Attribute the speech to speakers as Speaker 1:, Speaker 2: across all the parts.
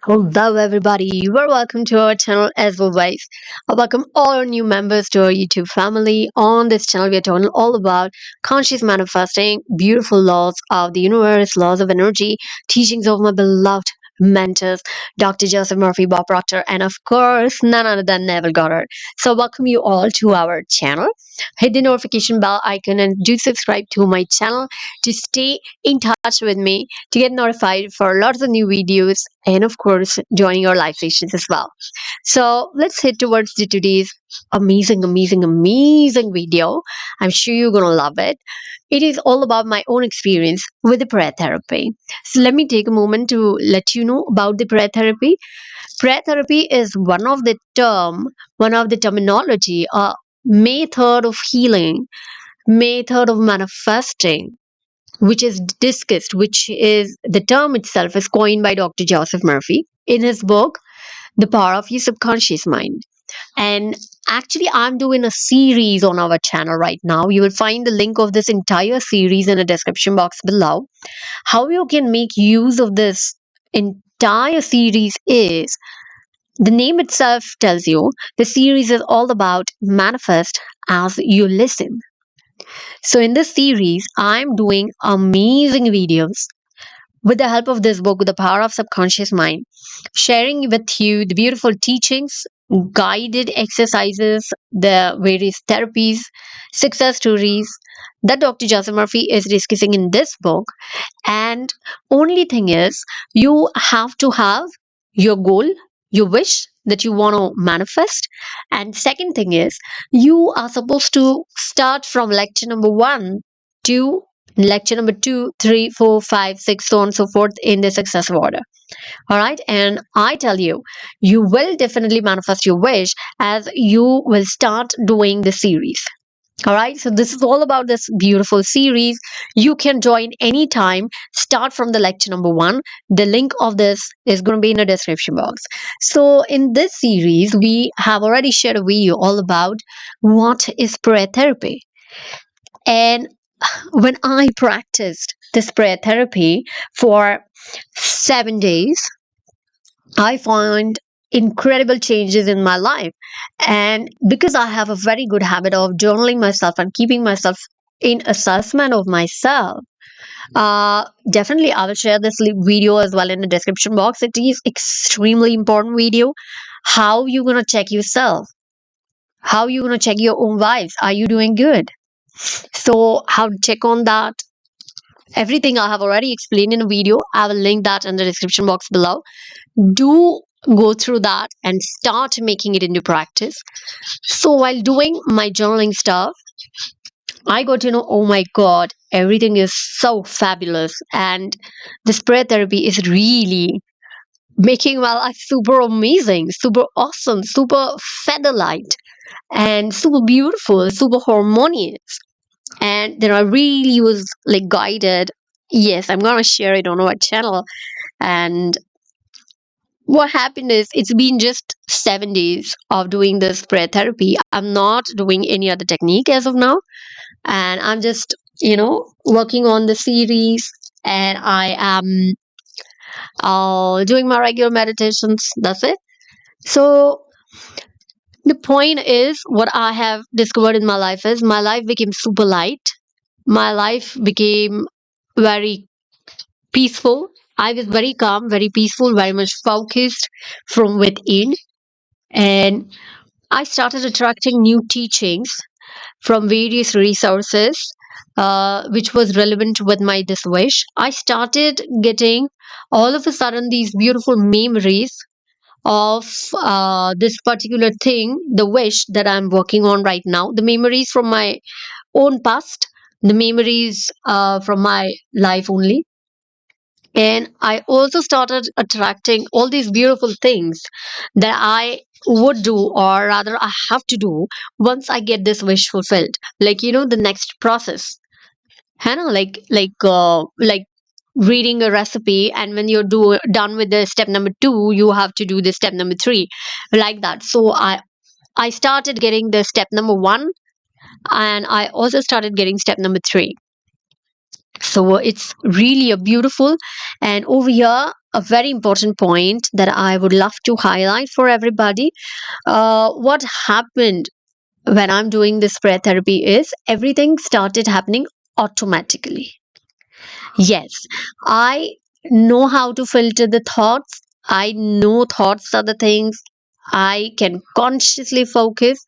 Speaker 1: Hello, everybody. You are welcome to our channel as always. I welcome all our new members to our YouTube family. On this channel, we are talking all about conscious manifesting, beautiful laws of the universe, laws of energy, teachings of my beloved mentors, Dr. Joseph Murphy, Bob Proctor, and of course, none other than Neville Goddard. So, welcome you all to our channel. Hit the notification bell icon and do subscribe to my channel to stay in touch with me, to get notified for lots of new videos, and of course joining our live sessions as well. So let's head towards today's amazing video. I'm sure you're gonna love it. It is all about my own experience with the prayer therapy. So let me take a moment to let you know about the prayer therapy. Prayer therapy is one of the terminology, a method of healing, method of manifesting, which is discussed, which is the term itself is coined by Dr. Joseph Murphy in his book, The Power of Your Subconscious Mind. And actually, I'm doing a series on our channel right now. You will find the link of this entire series in the description box below. How you can make use of this entire series is the name itself tells you the series is all about manifest as you listen. So, in this series, I'm doing amazing videos with the help of this book, The Power of Subconscious Mind, sharing with you the beautiful teachings, guided exercises, the various therapies, success stories that Dr. Joseph Murphy is discussing in this book. And only thing is, you have to have your goal, your wish that you want to manifest. And second thing is, you are supposed to start from lecture number 1 to lecture number 2, 3, 4, 5, 6, so on and so forth in the successive order. All right. And I tell you, you will definitely manifest your wish as you will start doing the series. All right. So this is all about this beautiful series. You can join anytime. Start from the lecture number 1. The link of this is going to be in the description box. So in this series, we have already shared a video all about what is prayer therapy. And when I practiced this prayer therapy for 7 days, I found incredible changes in my life. And because I have a very good habit of journaling myself and keeping myself in assessment of myself, definitely I will share this video as well in the description box. It is extremely important video. How you gonna check yourself? How you gonna check your own vibes? Are you doing good? So how to check on that? Everything I have already explained in a video. I will link that in the description box below. Do go through that and start making it into practice. So while doing my journaling stuff, I got to know, oh my god, everything is so fabulous, and this prayer therapy is really making my life super amazing, super awesome, super feather light, and super beautiful, super harmonious. And then I really was like guided. Yes, I'm gonna share it on our channel. And what happened is it's been just 7 days of doing this prayer therapy. I'm not doing any other technique as of now. And I'm just, working on the series, and I am doing my regular meditations. That's it. So the point is, what I have discovered in my life is my life became super light. My life became very peaceful. I was very calm, very peaceful, very much focused from within. And I started attracting new teachings from various resources, which was relevant with my this wish. I started getting all of a sudden these beautiful memories of this particular thing, the wish that I'm working on right now, the memories from my own past, the memories from my life only. And I also started attracting all these beautiful things that I would do, or rather I have to do once I get this wish fulfilled, like the next process. Hannah, like reading a recipe, and when you're done with the step number 2, you have to do the step number 3, like that. So I started getting the step number 1, and I also started getting step number 3. So it's really a beautiful. And over here, a very important point that I would love to highlight for everybody. What happened when I'm doing this prayer therapy is everything started happening automatically. Yes, I know how to filter the thoughts. I know thoughts are the things. I can consciously focus.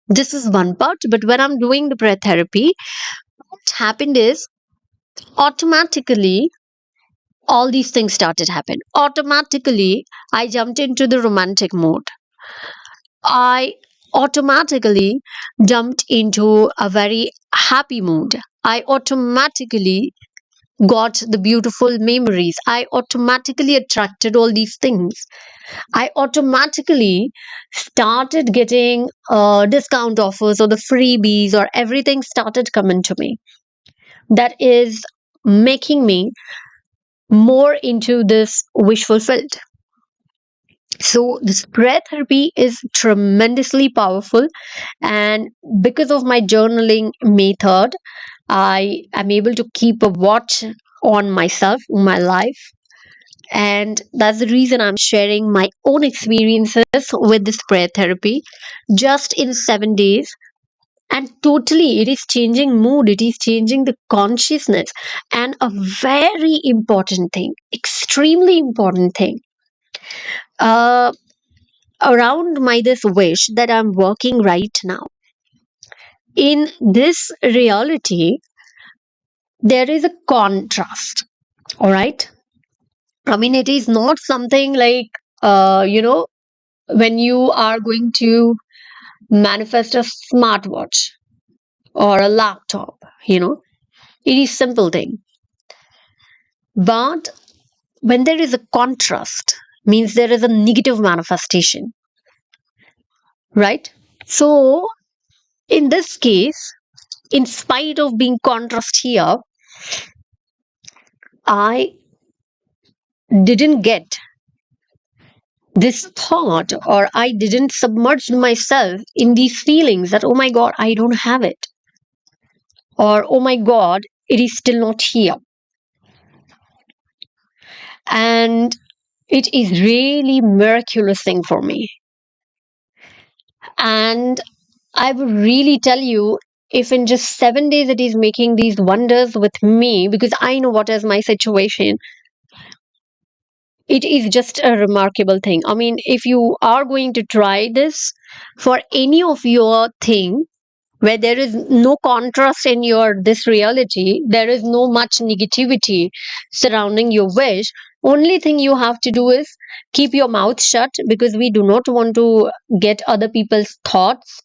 Speaker 1: This is one part. But when I'm doing the prayer therapy, what happened is automatically all these things started happen. Automatically, I jumped into the romantic mode. I automatically jumped into a very happy mood. I automatically got the beautiful memories. I automatically attracted all these things. I automatically started getting discount offers or the freebies, or everything started coming to me. That is making me more into this wish fulfilled. So, this prayer therapy is tremendously powerful, and because of my journaling method, I am able to keep a watch on myself, my life, and that's the reason I'm sharing my own experiences with this prayer therapy just in 7 days. And totally, it is changing mood, it is changing the consciousness. And a very important thing, extremely important thing, uh, around my this wish that I'm working right now. In this reality, there is a contrast, all right? I mean, it is not something like, when you are going to manifest a smartwatch or a laptop, it is simple thing. But when there is a contrast, means there is a negative manifestation, right? So in this case, in spite of being contrast here, I didn't get this thought, or I didn't submerge myself in these feelings that, oh my God, I don't have it, or oh my God, it is still not here. And it is really miraculous thing for me. And I would really tell you, if in just 7 days it is making these wonders with me, because I know what is my situation, it is just a remarkable thing. I mean, if you are going to try this for any of your thing, where there is no contrast in your this reality, there is no much negativity surrounding your wish, only thing you have to do is keep your mouth shut, because we do not want to get other people's thoughts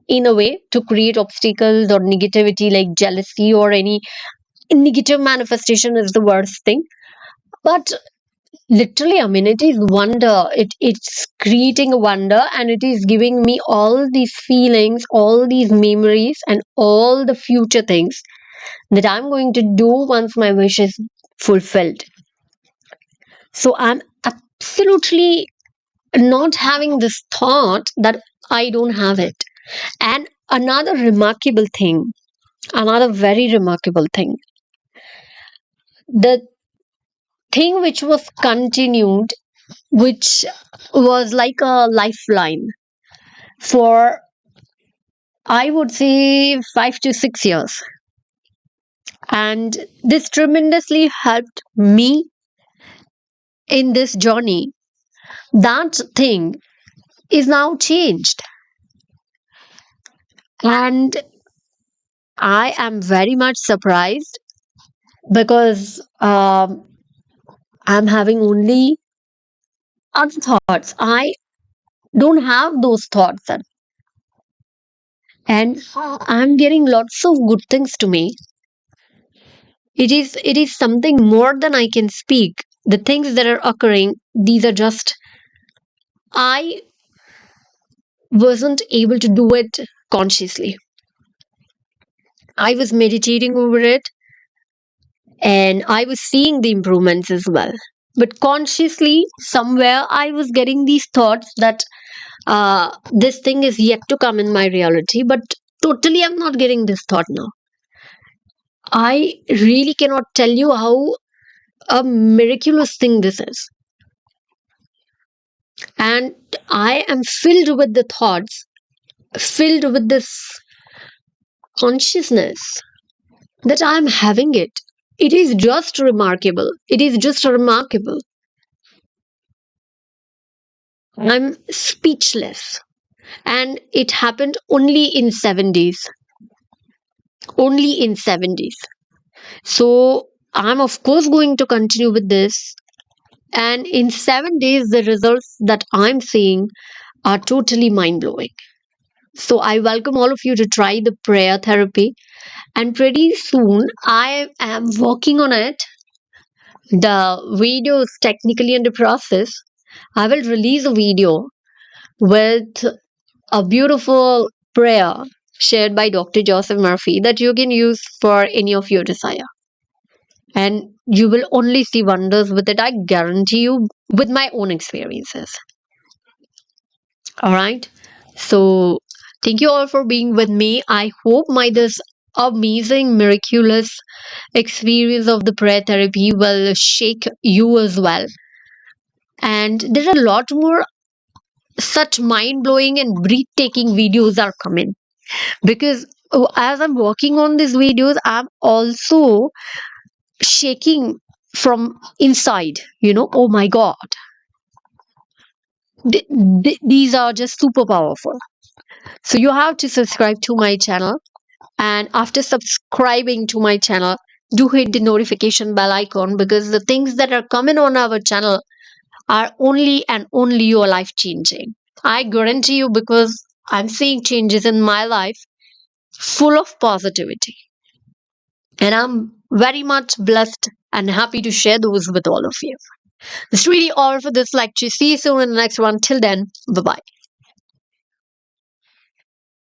Speaker 1: in a way to create obstacles or negativity like jealousy or any negative manifestation is the worst thing. But literally, I mean, it is wonder. It's creating a wonder, and it is giving me all these feelings, all these memories, and all the future things that I'm going to do once my wish is fulfilled. So I'm absolutely not having this thought that I don't have it. And another very remarkable thing, the thing which was continued, which was like a lifeline for, I would say, 5 to 6 years. And this tremendously helped me in this journey. That thing is now changed. And I am very much surprised, because I'm having only other thoughts. I don't have those thoughts. And I'm getting lots of good things to me. It is something more than I can speak. The things that are occurring, these are just, I wasn't able to do it consciously. I was meditating over it, and I was seeing the improvements as well. But consciously, somewhere, I was getting these thoughts that this thing is yet to come in my reality. But totally, I'm not getting this thought now. I really cannot tell you how a miraculous thing this is. And I am filled with the thoughts, filled with this consciousness that I'm having it. It is just remarkable. It is just remarkable. I'm speechless. And it happened only in 7 days. Only in 7 days. So I'm, of course, going to continue with this. And in 7 days, the results that I'm seeing are totally mind blowing. So I welcome all of you to try the prayer therapy. And pretty soon, I am working on it. The video is technically under process. I will release a video with a beautiful prayer shared by Dr. Joseph Murphy that you can use for any of your desire. And you will only see wonders with it, I guarantee you, with my own experiences. All right. So, thank you all for being with me. I hope my this amazing, miraculous experience of the prayer therapy will shake you as well. And there are a lot more such mind blowing and breathtaking videos are coming because as I'm working on these videos, I'm also shaking from inside. Oh my god, these are just super powerful. So you have to subscribe to my channel, and after subscribing to my channel, do hit the notification bell icon, because the things that are coming on our channel are only and only your life changing. I guarantee you, because I'm seeing changes in my life full of positivity. And I'm very much blessed and happy to share those with all of you. That's really all for this lecture. See you soon in the next one. Till then, bye bye.